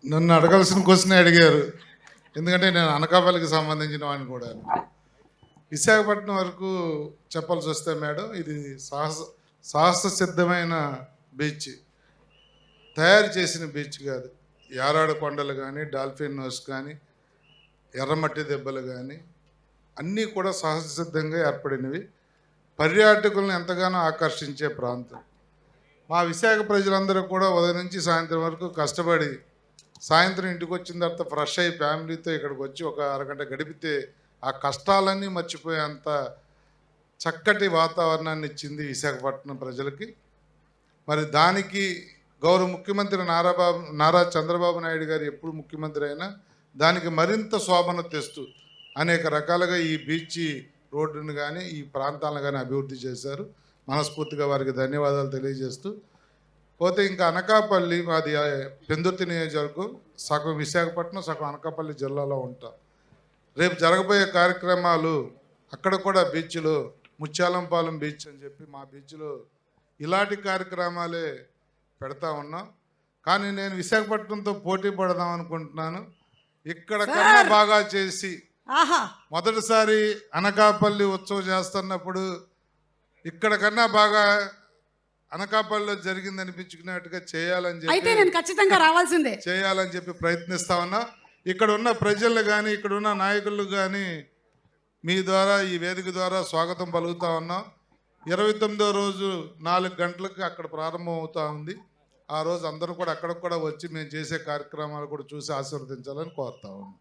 నన్ను అడగాల్సిన క్వశ్చన్ అడిగారు. ఎందుకంటే నేను అనకాపల్లికి సంబంధించిన వాడిని కూడా. విశాఖపట్నం వరకు చెప్పాల్సి వస్తే మేడం, ఇది సాహస సిద్ధమైన బీచ్. తయారు చేసిన బీచ్ కాదు. యారాడ కొండలు కానీ, డాల్ఫిన్ నోస్ కానీ, ఎర్రమట్టి దెబ్బలు కానీ అన్నీ కూడా సాహస సిద్ధంగా ఏర్పడినవి. పర్యాటకులను ఎంతగానో ఆకర్షించే ప్రాంతం. మా విశాఖ ప్రజలందరూ కూడా ఉదయం నుంచి సాయంత్రం వరకు కష్టపడి సాయంత్రం ఇంటికి వచ్చిన తర్వాత ఫ్రెష్ అయ్యి ఫ్యామిలీతో ఇక్కడికి వచ్చి ఒక అరగంట గడిపితే ఆ కష్టాలన్నీ మర్చిపోయేంత చక్కటి వాతావరణాన్ని ఇచ్చింది విశాఖపట్నం ప్రజలకి. మరి దానికి గౌరవ ముఖ్యమంత్రి నారా చంద్రబాబు నాయుడు గారు ఎప్పుడు ముఖ్యమంత్రి అయినా దానికి మరింత శోభను తెస్తూ అనేక రకాలుగా ఈ బీచ్ రోడ్డును కానీ ఈ ప్రాంతాలను కానీ అభివృద్ధి చేశారు. మనస్ఫూర్తిగా వారికి ధన్యవాదాలు తెలియజేస్తూ పోతే ఇంకా అనకాపల్లి మాది పెందుర్తి నియోజకవర్గం, సగం విశాఖపట్నం సగం అనకాపల్లి జిల్లాలో ఉంటాం. రేపు జరగబోయే కార్యక్రమాలు అక్కడ కూడా బీచ్లో ముత్యాలంపాలెం బీచ్ అని చెప్పి మా బీచ్లో ఇలాంటి కార్యక్రమాలే పెడతా ఉన్నాం. కానీ నేను విశాఖపట్నంతో పోటీ పడదాం అనుకుంటున్నాను. ఇక్కడ కన్నా బాగా చేసి మొదటిసారి అనకాపల్లి ఉత్సవం చేస్తున్నప్పుడు ఇక్కడ కన్నా బాగా అనకాపల్లిలో జరిగింది అనిపించుకున్నట్టుగా చేయాలని చెప్పి నేను ఖచ్చితంగా రావాల్సిందే చేయాలని చెప్పి ప్రయత్నిస్తా ఉన్నా. ఇక్కడ ఉన్న ప్రజలు కానీ ఇక్కడ ఉన్న నాయకులు కానీ మీ ద్వారా ఈ వేదిక ద్వారా స్వాగతం పలుకుతా ఉన్నాం. 29వ రోజు 4 గంటలకు అక్కడ ప్రారంభం అవుతా ఉంది. ఆ రోజు అందరూ కూడా అక్కడికి కూడా వచ్చి మేము చేసే కార్యక్రమాలు కూడా చూసి ఆశీర్వదించాలని కోరుతా ఉన్నాం.